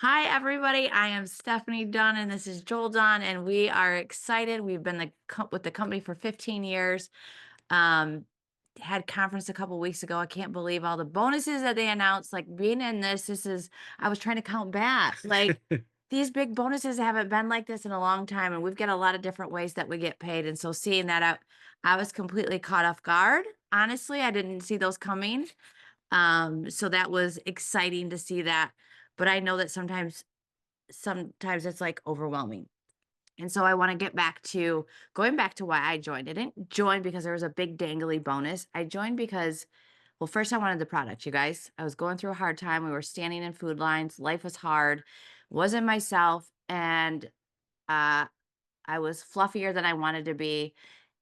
Hi, everybody. I am Stefani Dunn, and this is Joel Dunn, and we are excited. We've been with the company for 15 years. Um, had conference a couple weeks ago. I can't believe all the bonuses that they announced. Like being in this is. I was trying to count back. Like these big bonuses haven't been like this in a long time, and we've got a lot of different ways that we get paid. And so seeing that out, I was completely caught off guard. Honestly, I didn't see those coming. So that was exciting to see that. But I know that sometimes it's like overwhelming. And so I want to get back to going back to why I joined. I didn't join because there was a big dangly bonus. I joined because, well, first I wanted the product, you guys. I was going through a hard time. We were standing in food lines. Life was hard. Wasn't myself. And uh, I was fluffier than I wanted to be.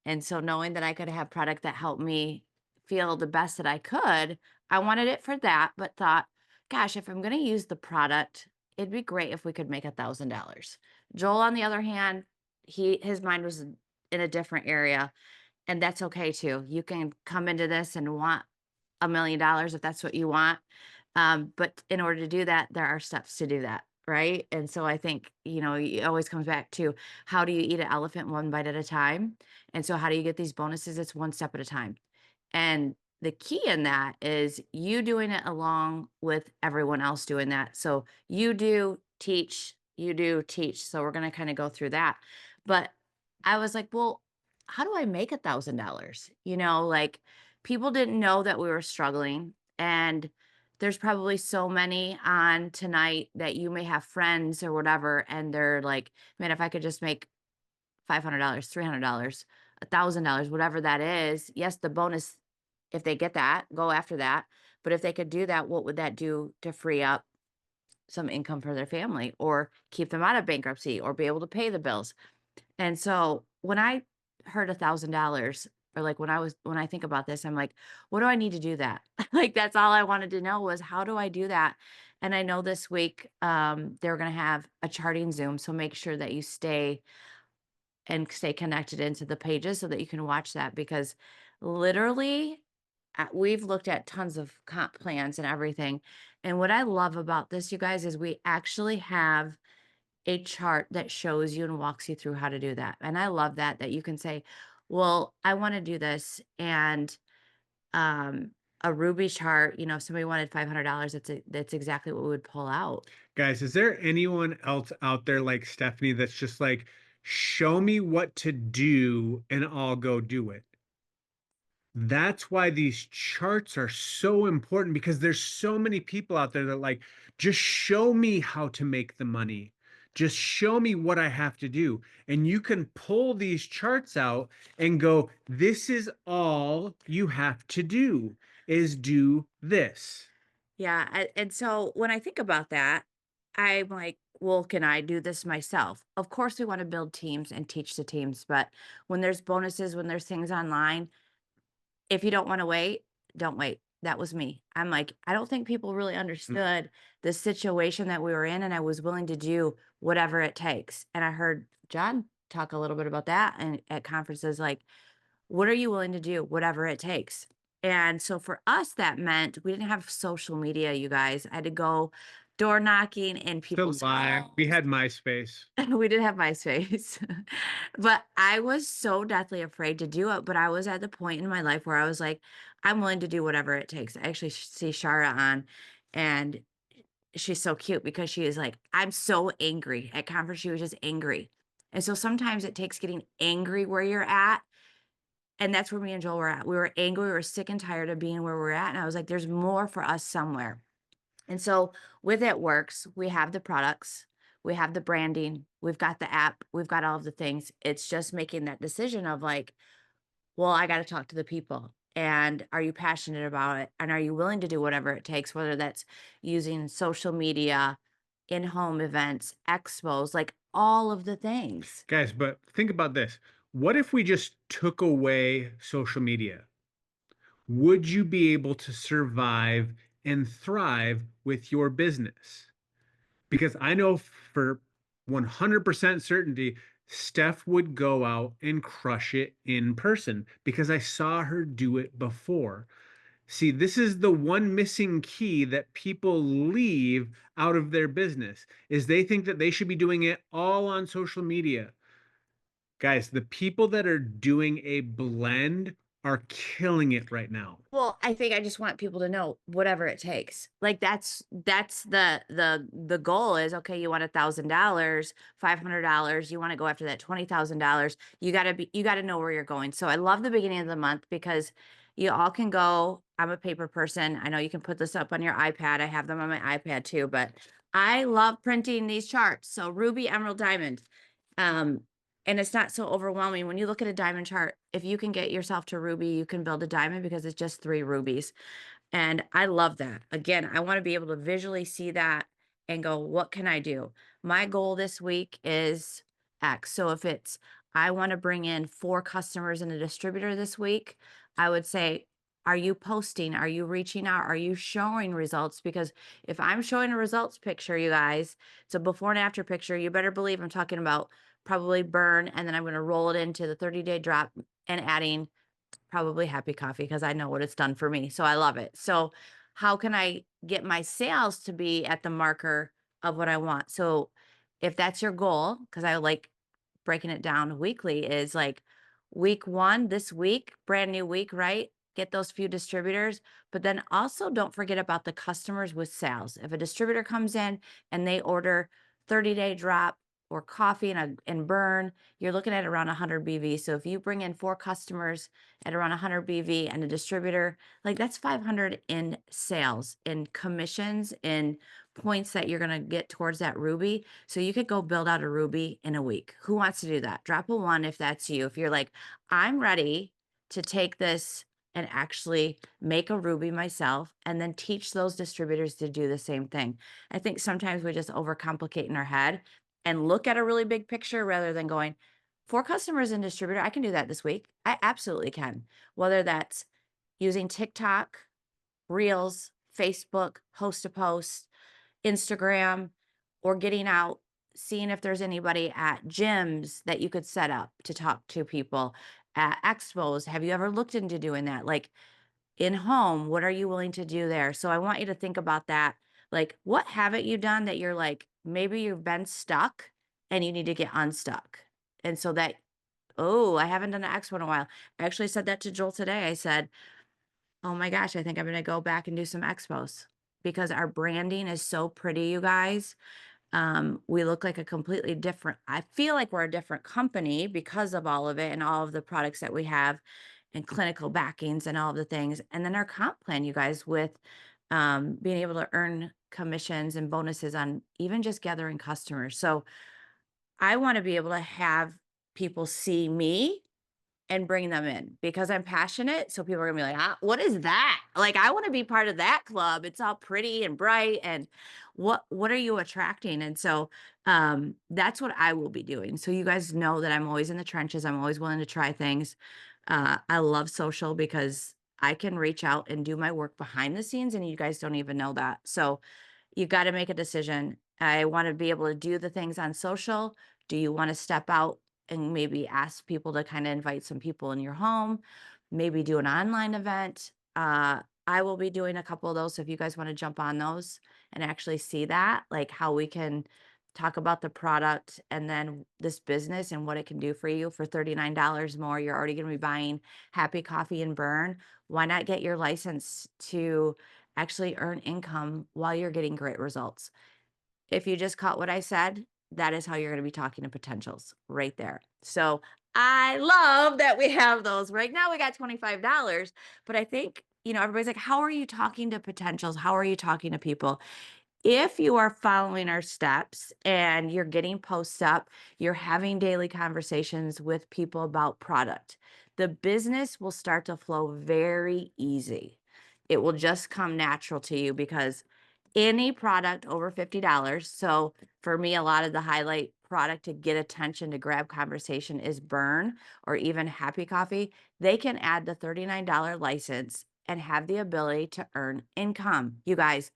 And so knowing that I could have product that helped me feel the best that I could, I wanted it for that, but thought, gosh, if I'm going to use the product, it'd be great if we could make $1,000. Joel, on the other hand, his mind was in a different area, and that's okay too. You can come into this and want $1 million if that's what you want. But in order to do that, there are steps to do that. Right. And so I think, it always comes back to how do you eat an elephant one bite at a time? And so how do you get these bonuses? It's one step at a time. And the key in that is you doing it along with everyone else doing that. So you do teach. So we're going to kind of go through that. But I was like, well, how do I make $1,000? Like people didn't know that we were struggling. And there's probably so many on tonight that you may have friends or whatever. And they're like, man, if I could just make $500, $300, $1,000, whatever that is. Yes, the bonus, if they get that, go after that. But if they could do that, what would that do to free up some income for their family or keep them out of bankruptcy or be able to pay the bills? And so when I heard $1,000, or like when I think about this, I'm like, what do I need to do that? Like that's all I wanted to know was how do I do that? And I know this week they're going to have a charting Zoom, so make sure that you stay connected into the pages so that you can watch that because literally we've looked at tons of comp plans and everything. And what I love about this, you guys, is we actually have a chart that shows you and walks you through how to do that. And I love that you can say, well, I want to do this. And um, a Ruby chart, if somebody wanted $500, that's exactly what we would pull out. Guys, is there anyone else out there like Stephanie that's just like, show me what to do and I'll go do it? That's why these charts are so important because there's so many people out there that like, just show me how to make the money. Just show me what I have to do. And you can pull these charts out and go, this is all you have to do is do this. Yeah, and so when I think about that, I'm like, well, can I do this myself? Of course, we want to build teams and teach the teams, but when there's bonuses, when there's things online, if you don't want to wait, don't wait. That was me. I'm like, I don't think people really understood the situation that we were in, and I was willing to do whatever it takes. And I heard John talk a little bit about that and at conferences, like, what are you willing to do? Whatever it takes. And so for us, that meant we didn't have social media, you guys. I had to go door knocking in It's a people's lie. We homes. had MySpace. We did have MySpace. But I was so deathly afraid to do it. But I was at the point in my life where I was like, I'm willing to do whatever it takes. I actually see Shara on, and she's so cute because she is like, I'm so angry. At conference, she was just angry. And so sometimes it takes getting angry where you're at, and that's where me and Joel were at. We were angry, we were sick and tired of being where we're at, and I was like, "There's more for us somewhere." And so with It Works, we have the products, we have the branding, we've got the app, we've got all of the things. It's just making that decision of like, "Well, I gotta talk to the people, and are you passionate about it, and are you willing to do whatever it takes?" Whether that's using social media, in-home events, expos, like all of the things. Guys, but think about this. What if we just took away social media? Would you be able to survive and thrive with your business? Because I know for 100% certainty, Steph would go out and crush it in person because I saw her do it before. See, this is the one missing key that people leave out of their business is they think that they should be doing it all on social media. Guys, the people that are doing a blend are killing it right now. Well, I think I just want people to know whatever it takes. Like that's the goal is okay, you want $1,000, $500, you want to go after that $20,000. You gotta know where you're going. So I love the beginning of the month because you all can go. I'm a paper person. I know you can put this up on your iPad. I have them on my iPad too, but I love printing these charts. So ruby, emerald, diamond. Um, and it's not so overwhelming when you look at a diamond chart. If you can get yourself to ruby, you can build a diamond because it's just 3 rubies. And I love that. Again, I want to be able to visually see that and go, what can I do? My goal this week is X. So if it's, I want to bring in 4 customers and a distributor this week, I would say, are you posting? Are you reaching out? Are you showing results? Because if I'm showing a results picture, you guys, it's a before and after picture, you better believe I'm talking about probably burn. And then I'm going to roll it into the 30-day drop and adding probably Happy Coffee because I know what it's done for me, so I love it. So, how can I get my sales to be at the marker of what I want? So, if that's your goal, because I like breaking it down weekly, is like week 1 this week, brand new week, right? Get those few distributors, but then also don't forget about the customers with sales. If a distributor comes in and they order 30-day drop or coffee and burn, you're looking at around 100 BV. So if you bring in 4 customers at around 100 BV and a distributor, like that's 500 in sales, in commissions, in points that you're going to get towards that ruby. So you could go build out a ruby in a week. Who wants to do that? Drop a 1 if that's you. If you're like, I'm ready to take this and actually make a ruby myself and then teach those distributors to do the same thing. I think sometimes we just overcomplicate in our head and look at a really big picture rather than going, 4 customers and distributor, I can do that this week. I absolutely can. Whether that's using TikTok, Reels, Facebook, host a post, Instagram, or getting out, seeing if there's anybody at gyms that you could set up to talk to people at expos. Have you ever looked into doing that? Like in home, what are you willing to do there? So I want you to think about that. Like, what haven't you done that you're like, maybe you've been stuck and you need to get unstuck? And so that, oh, I haven't done an expo in a while. I actually said that to Joel today. I said, oh my gosh, I think I'm going to go back and do some expos because our branding is so pretty, you guys. We look like a completely different, I feel like we're a different company because of all of it and all of the products that we have and clinical backings and all of the things. And then our comp plan, you guys, with being able to earn commissions and bonuses on even just gathering customers. So I want to be able to have people see me and bring them in because I'm passionate. So people are gonna be like, ah, what is that? Like, I want to be part of that club. It's all pretty and bright. And what are you attracting? And so that's what I will be doing. So you guys know that I'm always in the trenches. I'm always willing to try things. I love social because I can reach out and do my work behind the scenes, and you guys don't even know that. So you got to make a decision. I want to be able to do the things on social. Do you want to step out and maybe ask people to kind of invite some people in your home? Maybe do an online event. I will be doing a couple of those. So if you guys want to jump on those and actually see that, like how we can talk about the product and then this business and what it can do for you for $39 more, you're already going to be buying Happy Coffee and Burn. Why not get your license to actually earn income while you're getting great results? If you just caught what I said, that is how you're going to be talking to potentials right there. So I love that we have those. Right now we got $25, but I think, everybody's like, how are you talking to potentials? How are you talking to people? If you are following our steps and you're getting posts up, you're having daily conversations with people about product, the business will start to flow very easy. It will just come natural to you because any product over $50. So for me, a lot of the highlight product to get attention to grab conversation is Burn or even Happy Coffee. They can add the $39 license and have the ability to earn income. You guys,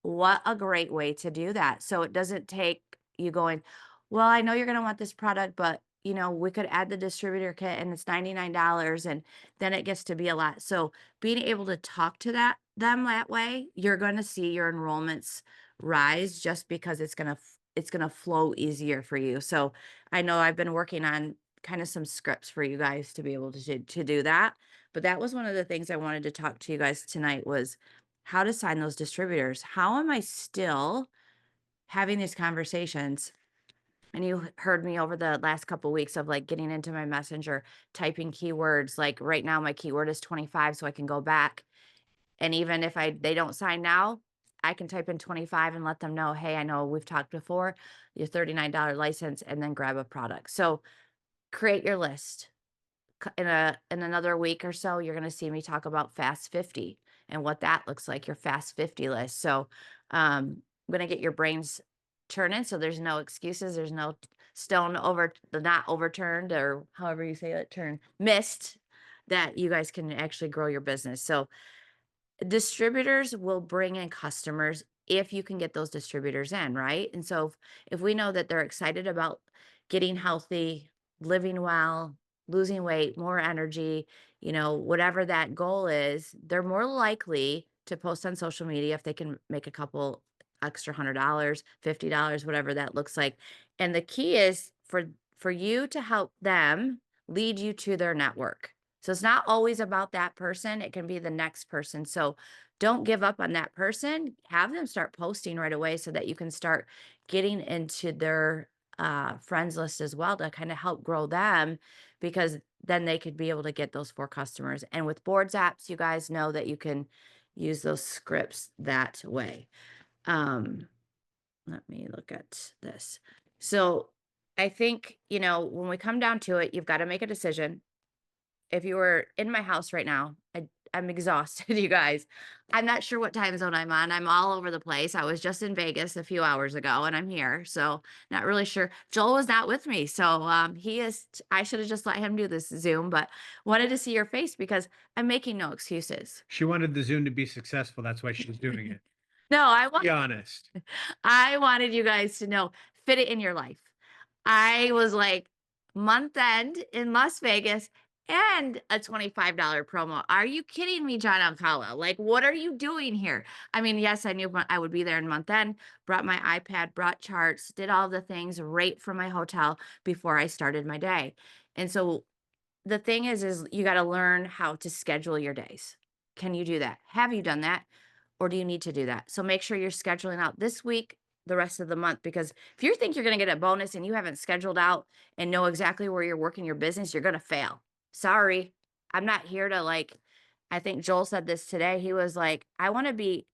what a great way to do that. So it doesn't take you going, well, I know you're going to want this product, but we could add the distributor kit and it's $99 and then it gets to be a lot. So being able to talk to them that way, you're going to see your enrollments rise just because it's going to flow easier for you. So I know I've been working on kind of some scripts for you guys to be able to do that. But that was one of the things I wanted to talk to you guys tonight was how to sign those distributors. How am I still having these conversations? And you heard me over the last couple weeks of like getting into my messenger, typing keywords. Like right now, my keyword is 25, so I can go back. And even if they don't sign now, I can type in 25 and let them know, hey, I know we've talked before, your $39 license, and then grab a product. So create your list. In another week or so, you're gonna see me talk about Fast 50 and what that looks like, your Fast 50 list. So, I'm gonna get your brains turning so there's no excuses, there's no stone over the not overturned or however you say it, turn missed, that you guys can actually grow your business. So distributors will bring in customers if you can get those distributors in, right? And so if we know that they're excited about getting healthy, living well, losing weight, more energy, whatever that goal is, they're more likely to post on social media if they can make a couple extra $100, $50, whatever that looks like. And the key is for you to help them lead you to their network. So it's not always about that person, it can be the next person. So don't give up on that person. Have them start posting right away so that you can start getting into their friends list as well to kind of help grow them because then they could be able to get those 4 customers. And with boards apps, you guys know that you can use those scripts that way. Um, Let me look at this. So I think, when we come down to it, you've got to make a decision. If you were in my house right now, I'm exhausted, you guys. I'm not sure what time zone I'm on. I'm all over the place. I was just in Vegas a few hours ago and I'm here. So not really sure. Joel was not with me. So I should have just let him do this Zoom, but wanted to see your face because I'm making no excuses. She wanted the Zoom to be successful. That's why she's doing it. No, Be honest. I wanted you guys to know, fit it in your life. I was like, month end in Las Vegas and a $25 promo. Are you kidding me, John Alcala? Like, what are you doing here? I mean, yes, I knew I would be there in month end, brought my iPad, brought charts, did all the things right from my hotel before I started my day. And so the thing is you got to learn how to schedule your days. Can you do that? Have you done that? Or do you need to do that? So make sure you're scheduling out this week, the rest of the month, because if you think you're going to get a bonus and you haven't scheduled out and know exactly where you're working your business, you're going to fail. Sorry. I'm not here to I think Joel said this today. He was like, I want to be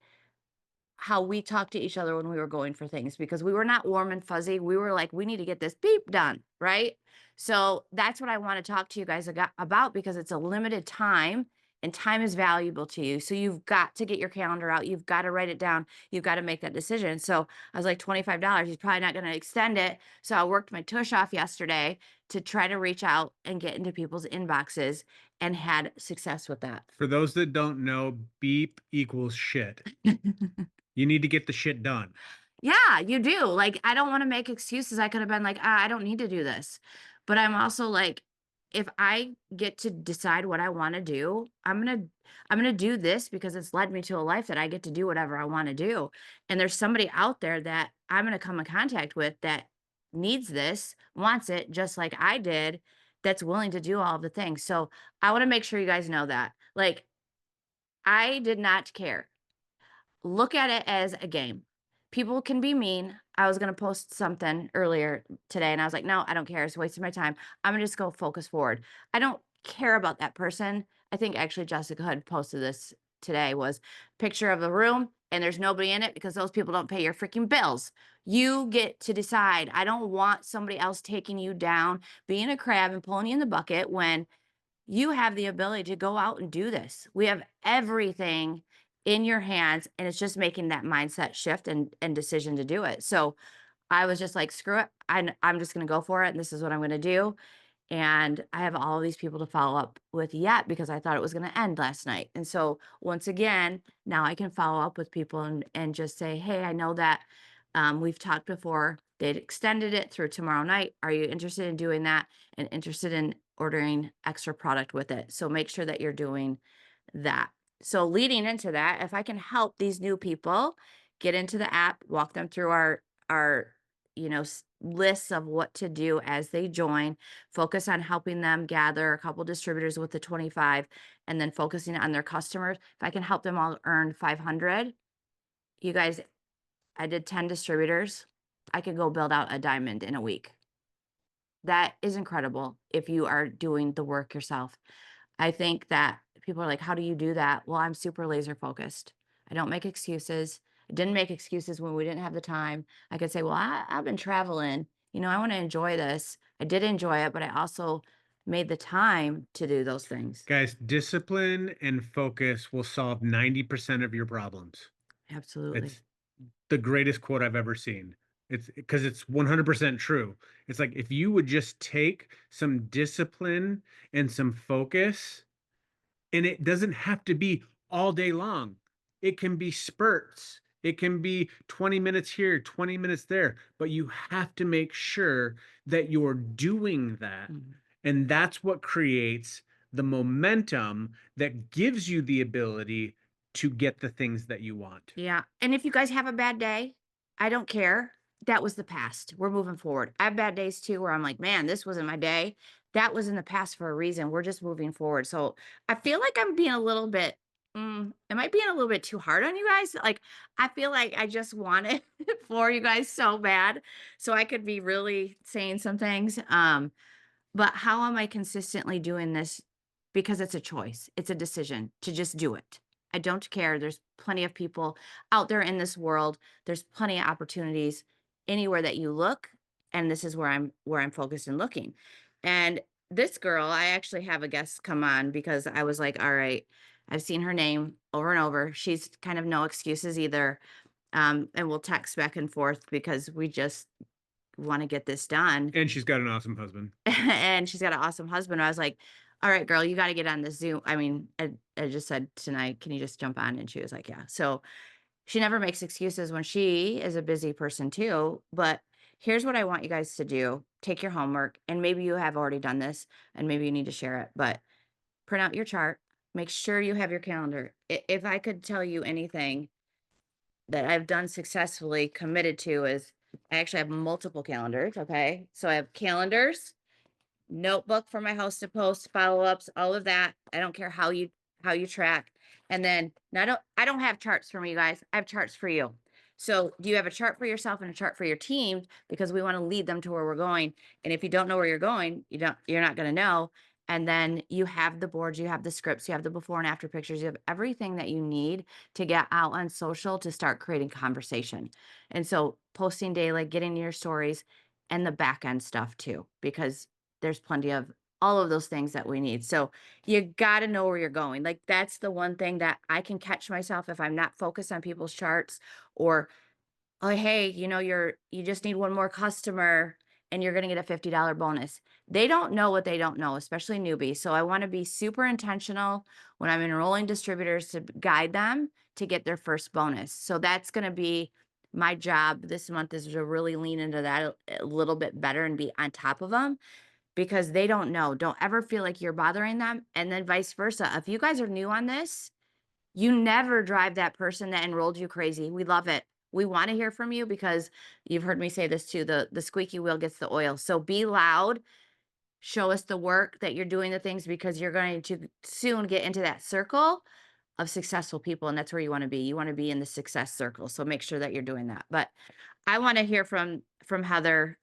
how we talked to each other when we were going for things because we were not warm and fuzzy. We were like, we need to get this beep done, right? So that's what I want to talk to you guys about because it's a limited time and time is valuable to you. So you've got to get your calendar out. You've got to write it down. You've got to make that decision. So I was like, $25. He's probably not going to extend it. So I worked my tush off yesterday to try to reach out and get into people's inboxes and had success with that. For those that don't know, beep equals shit. You need to get the shit done. Yeah, you do. Like, I don't wanna make excuses. I could have been like, I don't need to do this." But I'm also like, if I get to decide what I wanna do, I'm gonna do this because it's led me to a life that I get to do whatever I wanna do. And there's somebody out there that I'm gonna come in contact with that needs this, wants it just like I did, that's willing to do all of the things. So, I wanna make sure you guys know that. Like, I did not care. Look at it as a game. People can be mean. I was gonna post something earlier today, and I was like, "No, I don't care. It's wasting my time. I'm gonna just go focus forward." I don't care about that person. I think actually Jessica had posted this today was picture of the room, and there's nobody in it because those people don't pay your freaking bills. You get to decide. I don't want somebody else taking you down, being a crab and pulling you in the bucket when you have the ability to go out and do this. We have everything in your hands, and it's just making that mindset shift and decision to do it. So I was just like, screw it. I'm just going to go for it. And this is what I'm going to do. And I have all of these people to follow up with yet because I thought it was going to end last night. And so once again, now I can follow up with people and just say, hey, I know that We've talked before. They'd extended it through tomorrow night. Are you interested in doing that and interested in ordering extra product with it? So make sure that you're doing that. So leading into that, if I can help these new people get into the app, walk them through our lists of what to do as they join, focus on helping them gather a couple distributors with the 25 and then focusing on their customers. If I can help them all earn 500, you guys, I did 10 distributors. I could go build out a diamond in a week. That is incredible if you are doing the work yourself. I think that people are like, "How do you do that?" Well, I'm super laser focused. I don't make excuses. I didn't make excuses when we didn't have the time. I could say, "Well, I've been traveling. I want to enjoy this." I did enjoy it, but I also made the time to do those things. Guys, discipline and focus will solve 90% of your problems. Absolutely. It's the greatest quote I've ever seen. It's because it's 100% true. It's like if you would just take some discipline and some focus, and it doesn't have to be all day long. It can be spurts. It can be 20 minutes here, 20 minutes there, but you have to make sure that you're doing that. Mhm. And that's what creates the momentum that gives you the ability to get the things that you want. Yeah, and if you guys have a bad day, I don't care. That was the past. We're moving forward. I have bad days too where I'm like, "Man, this wasn't my day." That was in the past for a reason. We're just moving forward. So, I feel like I'm being a little bit am I being a little bit too hard on you guys? Like, I feel like I just want it for you guys so bad, so I could be really saying some things. But how am I consistently doing this? Because it's a choice. It's a decision to just do it. I don't care. There's plenty of people out there in this world. There's plenty of opportunities anywhere that you look, and this is where I'm focused and looking. And this girl, I actually have a guest come on because I was like, all right, I've seen her name over and over. She's kind of no excuses either. And we'll text back and forth because we just want to get this done. And she's got an awesome husband. And she's got an awesome husband. I was like, "All right, girl, you gotta get on the Zoom." I mean, I just said, "Tonight, can you just jump on?" And she was like, "Yeah." So, she never makes excuses when she is a busy person too, but here's what I want you guys to do. Take your homework, and maybe you have already done this, and maybe you need to share it, but print out your chart. Make sure you have your calendar. If I could tell you anything that I've done successfully, committed to is I actually have multiple calendars, okay? So, I have calendars, notebook for my host to post, follow-ups, all of that. I don't care how you track. And then I don't have charts for me, you guys. I have charts for you. So do you have a chart for yourself and a chart for your team? Because we want to lead them to where we're going. And if you don't know where you're going, you're not going to know. And then you have the boards, you have the scripts, you have the before and after pictures, you have everything that you need to get out on social to start creating conversation. And so posting daily, getting your stories and the back end stuff too, because there's plenty of all of those things that we need. So you got to know where you're going. Like that's the one thing that I can catch myself if I'm not focused on people's charts or, oh, hey, you just need one more customer and you're going to get a $50 bonus. They don't know what they don't know, especially newbies. So I want to be super intentional when I'm enrolling distributors to guide them to get their first bonus. So that's going to be my job this month is to really lean into that a little bit better and be on top of them because they don't know. Don't ever feel like you're bothering them, and then vice versa. If you guys are new on this, you never drive that person that enrolled you crazy. We love it. We wanna hear from you because you've heard me say this too, the squeaky wheel gets the oil. So be loud, show us the work that you're doing the things because you're going to soon get into that circle of successful people, and that's where you wanna be. You wanna be in the success circle, so make sure that you're doing that. But I wanna hear from Heather,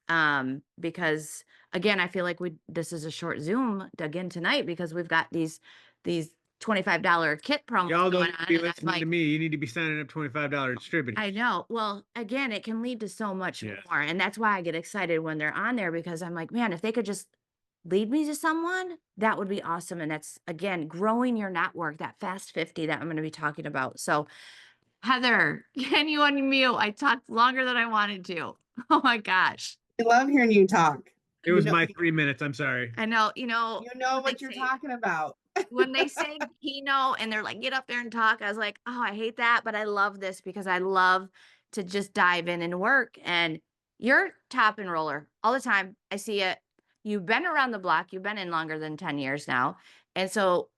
because, again, I feel like we this is a short Zoom again tonight because we've got these $25 kit promos Y'all don't going need to on, be and I'm listening to like, me. You need to be signing up $25 I distributors. know. Well, again, it can lead to so much Yes. more, and that's why I get excited when they're on there because I'm like, "Man, if they could just lead me to someone, that would be awesome," and that's, again, growing your network, that Fast 50 that I'm gonna be talking about. So, Heather, can you unmute? I talked longer than I wanted to. Oh my gosh. I love hearing you talk. It was my 3 minutes. I'm sorry. I know, You know when they what you're say talking about. when they say keynote and they're like, "Get up there and talk," I was like, "Oh, I hate that," but I love this because I love to just dive in and work. And you're top enroller all the time. I see it. You've been around the block. You've been in longer than 10 years now. And so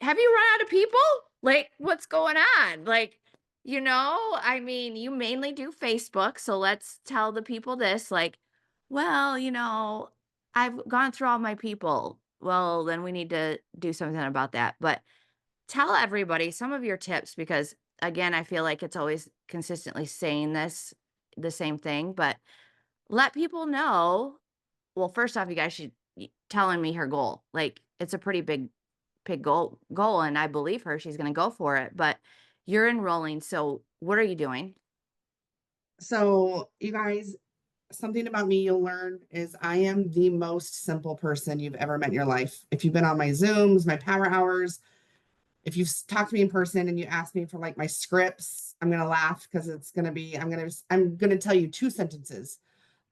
have you run out of people? Like, what's going on? Like, I mean, you mainly do Facebook. So let's tell the people this, like, well, I've gone through all my people. Well, then we need to do something about that. But tell everybody some of your tips because, again, I feel like it's always consistently saying the same thing, but let people know. Well, first off, you guys should telling me her goal. Like, it's a pretty big goal, and I believe her. She's going to go for it. But you're enrolling, so what are you doing? So, you guys, something about me you'll learn is I am the most simple person you've ever met in your life. If you've been on my Zooms, my power hours, if you've talked to me in person and you ask me for like my scripts, I'm gonna laugh because it's gonna be I'm gonna tell you two sentences.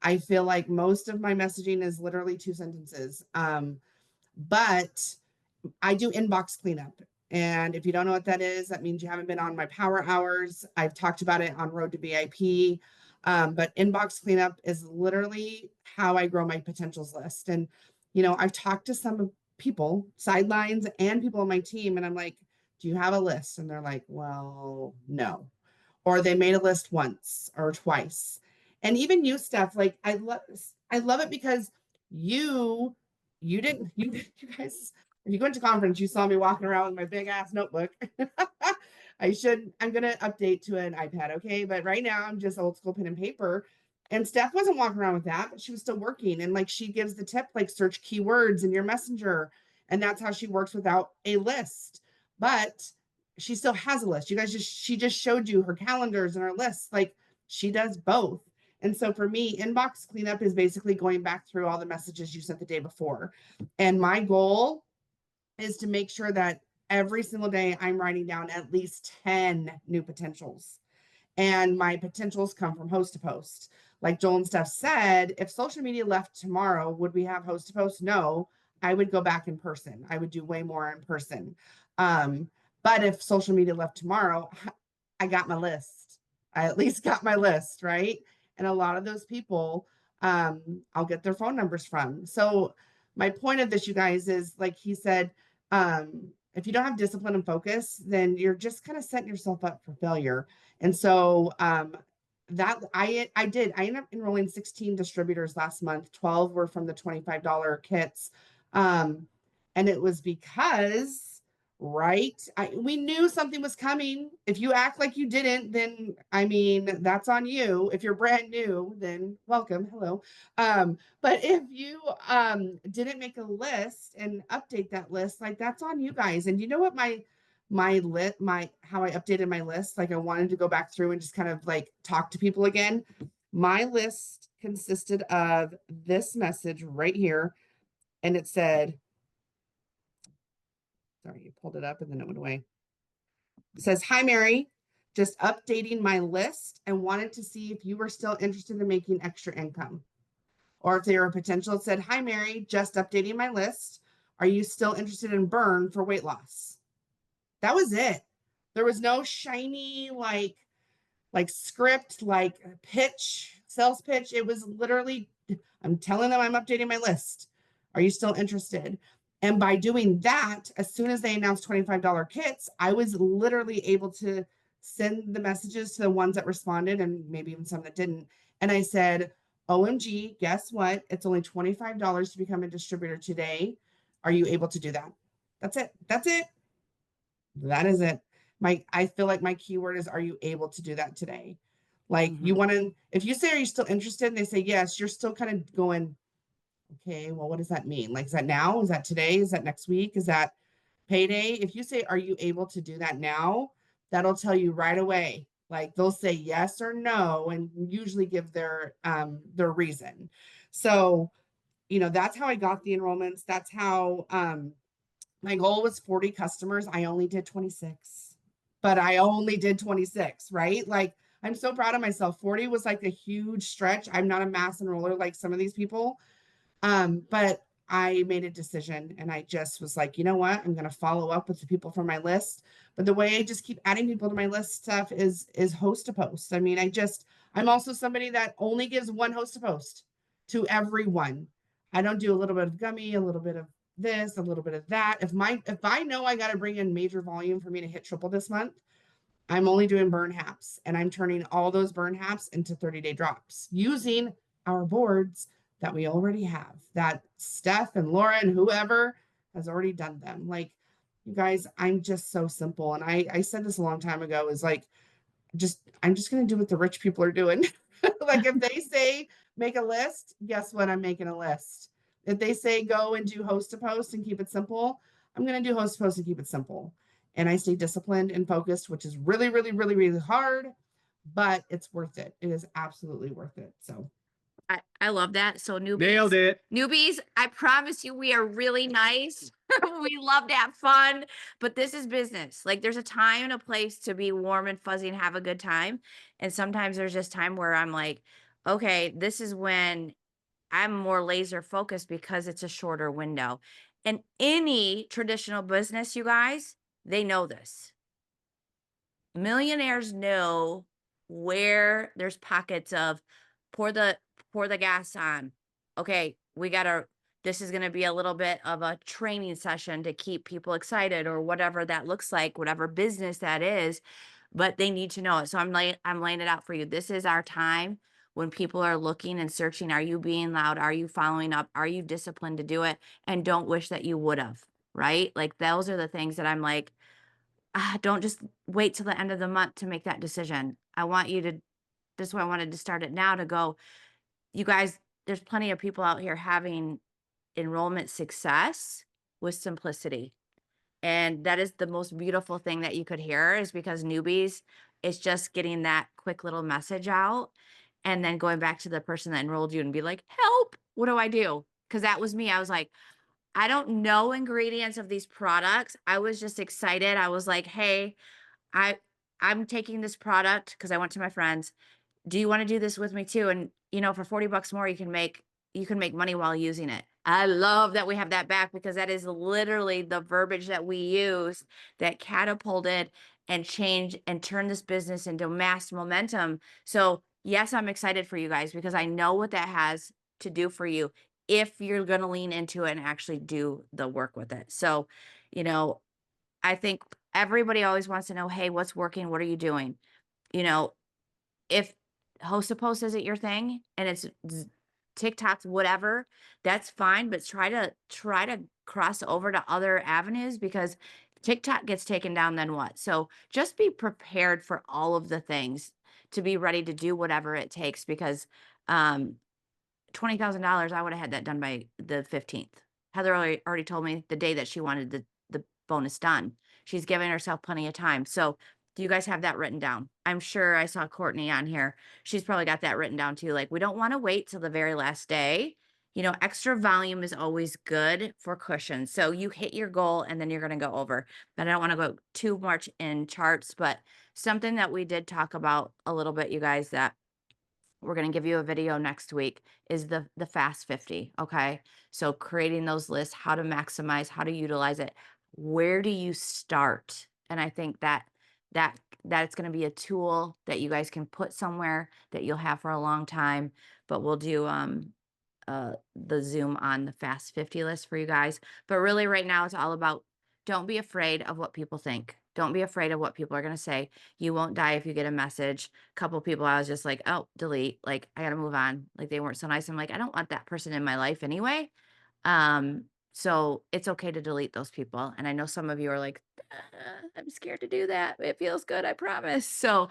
I feel like most of my messaging is literally two sentences. But I do inbox cleanup. And if you don't know what that is, that means you haven't been on my power hours. I've talked about it on Road to VIP. But inbox cleanup is literally how I grow my potentials list. And, I've talked to some people, sidelines, and people on my team, and I'm like, do you have a list? And they're like, well, no. Or they made a list once or twice. And even you, Steph, like I love it because you you didn't you guys if you went to conference, you saw me walking around with my big ass notebook. I'm gonna update to an iPad, okay? But right now I'm just old school pen and paper. And Steph wasn't walking around with that, but she was still working. And like she gives the tip, like search keywords in your messenger. And that's how she works without a list. But she still has a list. She just showed you her calendars and her lists. Like she does both. And so for me, inbox cleanup is basically going back through all the messages you sent the day before. And my goal is to make sure that every single day I'm writing down at least 10 new potentials. And my potentials come from host to post. Like Joel and Steph said, if social media left tomorrow, would we have host to post? No, I would go back in person. I would do way more in person. Um, but if social media left tomorrow, I got my list. I at least got my list, right? And a lot of those people, I'll get their phone numbers from. So my point of this, you guys, is like he said, if you don't have discipline and focus, then you're just kind of setting yourself up for failure. And so that I did. I ended up enrolling 16 distributors last month. 12 were from the $25 kits. And it was because we knew something was coming. If you act like you didn't, then I mean that's on you. If you're brand new, then welcome, hello. But if you didn't make a list and update that list, like that's on you guys. And you know what my how I updated my list, like I wanted to go back through and just kind of like talk to people again. My list consisted of this message right here, and it said, sorry, you pulled it up and then it went away. It says, hi, Mary, just updating my list and wanted to see if you were still interested in making extra income. Or if they were a potential, it said, hi, Mary, just updating my list. Are you still interested in burn for weight loss? That was it. There was no shiny, like script, like pitch, sales pitch. It was literally, I'm telling them I'm updating my list. Are you still interested? And by doing that, as soon as they announced $25 kits, I was literally able to send the messages to the ones that responded and maybe even some that didn't. And I said, OMG, guess what? It's only $25 to become a distributor today. Are you able to do that? That's it. That's it. That is it. I feel like my keyword is, are you able to do that today? Like you want to, if you say, are you still interested? And they say, yes, you're still kind of going, okay, well, what does that mean? Like, is that now? Is that today? Is that next week? Is that payday? If you say, are you able to do that now? That'll tell you right away. Like they'll say yes or no, and usually give their reason. So, that's how I got the enrollments. That's how, my goal was 40 customers. I only did 26, but I only did 26, right? Like, I'm so proud of myself. 40 was like a huge stretch. I'm not a mass enroller like some of these people. But I made a decision and I just was like, you know what? I'm going to follow up with the people from my list. But the way I just keep adding people to my list stuff is host to post. I mean, I'm also somebody that only gives one host to post to everyone. I don't do a little bit of gummy, a little bit of this, a little bit of that. If I know I got to bring in major volume for me to hit triple this month, I'm only doing burn haps and I'm turning all those burn haps into 30-day drops using our boards that we already have, that Steph and Laura and whoever has already done them. Like, you guys, I'm just so simple. And I said this a long time ago, is like, I'm just going to do what the rich people are doing. Like, if they say make a list, guess what? I'm making a list. If they say go and do host to post and keep it simple, I'm going to do host to post and keep it simple. And I stay disciplined and focused, which is really, really, really, really hard, but it's worth it. It is absolutely worth it. So I love that. So Nailed it. newbies, I promise you, we are really nice. We love to have fun, but this is business. Like, there's a time and a place to be warm and fuzzy and have a good time. And sometimes there's just time where I'm like, okay, this is when I'm more laser focused because it's a shorter window. And any traditional business, you guys, they know this. Millionaires know where there's pockets of pour the pour the gas on. Okay, this is going to be a little bit of a training session to keep people excited or whatever that looks like, whatever business that is, but they need to know it. So I'm laying it out for you. This is our time when people are looking and searching. Are you being loud? Are you following up? Are you disciplined to do it? And don't wish that you would have, right? Like, those are the things that I'm like, don't just wait till the end of the month to make that decision. I want you to, that's why I wanted to start it now, to go, you guys, there's plenty of people out here having enrollment success with simplicity. And that is the most beautiful thing that you could hear, is because newbies, it's just getting that quick little message out and then going back to the person that enrolled you and be like, help, what do I do? Because that was me. I was like, I don't know ingredients of these products. I was just excited. I was like, hey, I I'm taking this product because I went to my friends. Do you want to do this with me too? And for 40 bucks more, you can make money while using it. I love that we have that back, because that is literally the verbiage that we use that catapulted and changed and turned this business into mass momentum. So yes, I'm excited for you guys, because I know what that has to do for you if you're going to lean into it and actually do the work with it. So, you know, I think everybody always wants to know, hey, what's working? What are you doing? You know, if host to post isn't your thing and it's TikToks, whatever, that's fine. But try to cross over to other avenues, because TikTok gets taken down, then what? So just be prepared for all of the things, to be ready to do whatever it takes, because $20,000, I would have had that done by the 15th. Heather already told me the day that she wanted the bonus done. She's giving herself plenty of time. So do you guys have that written down? I'm sure I saw Courtney on here. She's probably got that written down too. Like, we don't want to wait till the very last day. Extra volume is always good for cushion. So you hit your goal and then you're going to go over. But I don't want to go too much in charts, but something that we did talk about a little bit, you guys, that we're going to give you a video next week, is the fast 50. Okay. So creating those lists, how to maximize, how to utilize it. Where do you start? And I think that it's going to be a tool that you guys can put somewhere that you'll have for a long time. But we'll do the Zoom on the fast 50 list for you guys. But really right now it's all about, don't be afraid of what people think. Don't be afraid of what people are going to say. You won't die if you get a message. A couple people, I was just like, oh, delete. Like, I got to move on. Like, they weren't so nice. I'm like, I don't want that person in my life anyway. So it's okay to delete those people. And I know some of you are like, I'm scared to do that. It feels good, I promise. So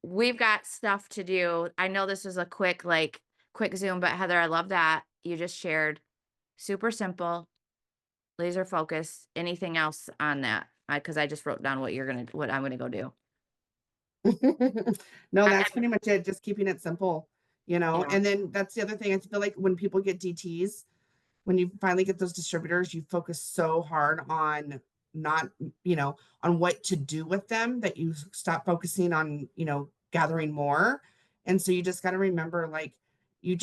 we've got stuff to do. I know this is a quick Zoom, but Heather, I love that you just shared. Super simple, laser focus. Anything else on that? Because I just wrote down what I'm gonna go do. No, that's pretty much it. Just keeping it simple, Yeah. and then that's the other thing. I feel like when people get DTs, when you finally get those distributors, you focus so hard on not, on what to do with them, that you stop focusing on, gathering more. And so you just got to remember, like, you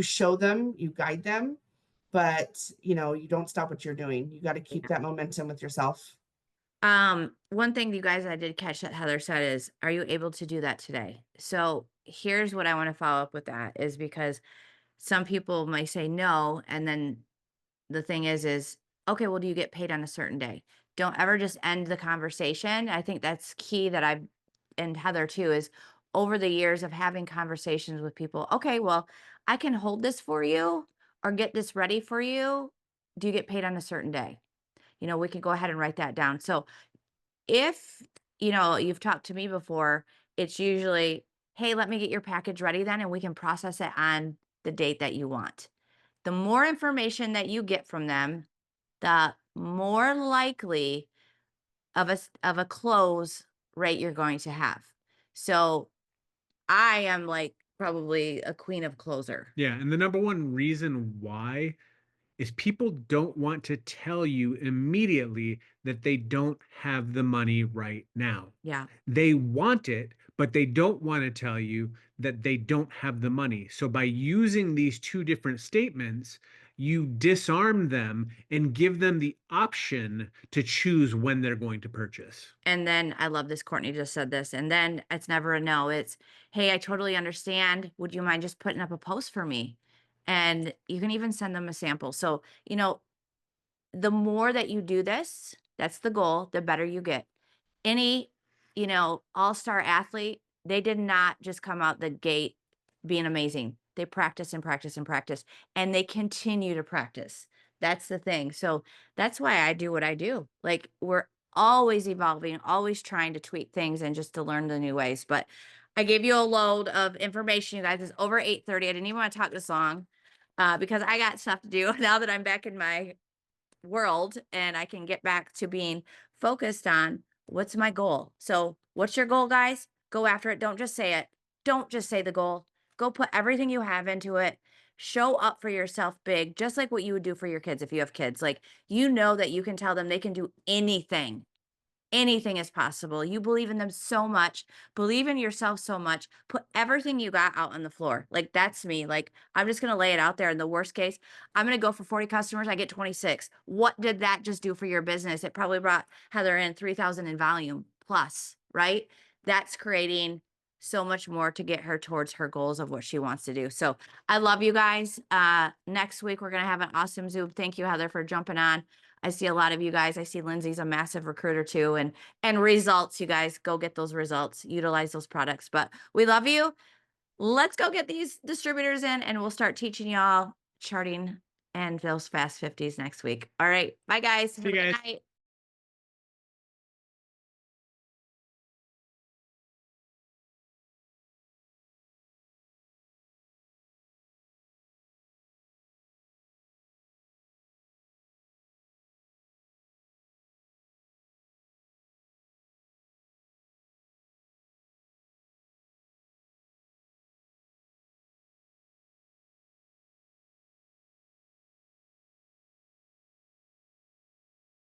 show them, you guide them, but you know, you don't stop what you're doing. You got to keep that momentum with yourself. One thing you guys I did catch that Heather said is, are you able to do that today? So here's what I want to follow up with that is because some people might say no, and then the thing is, okay, well, do you get paid on a certain day? Don't ever just end the conversation. I think that's key that I've, and Heather too, is over the years of having conversations with people. Okay, well, I can hold this for you or get this ready for you. Do you get paid on a certain day? You know, we can go ahead and write that down. So if, you know, you've talked to me before, it's usually, hey, let me get your package ready then, and we can process it on the date that you want. The more information that you get from them, the more likely of a close rate you're going to have. So I am like probably a queen of closer. Yeah, and the number one reason why is people don't want to tell you immediately that they don't have the money right now. Yeah. They want it, but they don't want to tell you that they don't have the money. So by using these two different statements, you disarm them and give them the option to choose when they're going to purchase. And then I love this. Courtney just said this. And then it's never a no. It's, hey, I totally understand. Would you mind just putting up a post for me? And you can even send them a sample. So, you know, the more that you do this, that's the goal, the better you get. Any, you know, all-star athlete, they did not just come out the gate being amazing. They practice and practice and practice, and they continue to practice. That's the thing. So that's why I do what I do. Like we're always evolving, always trying to tweak things and just to learn the new ways. But I gave you a load of information, you guys. It's over 8:30. I didn't even want to talk this long because I got stuff to do now that I'm back in my world and I can get back to being focused on what's my goal. So, what's your goal, guys? Go after it. Don't just say it. Don't just say the goal. Go put everything you have into it. Show up for yourself big, just like what you would do for your kids if you have kids. Like, you know that you can tell them they can do anything. Anything is possible. You believe in them so much, believe in yourself so much, put everything you got out on the floor. Like that's me. Like I'm just going to lay it out there. In the worst case, I'm going to go for 40 customers. I get 26. What did that just do for your business? It probably brought Heather in 3,000 in volume plus, right? That's creating so much more to get her towards her goals of what she wants to do. So I love you guys. Next week, we're going to have an awesome Zoom. Thank you, Heather, for jumping on. I see a lot of you guys. I see Lindsay's a massive recruiter too. And results, you guys, go get those results, utilize those products. But we love you. Let's go get these distributors in and we'll start teaching y'all charting and those fast 50s next week. All right. Bye guys. See Have you a good guys. night.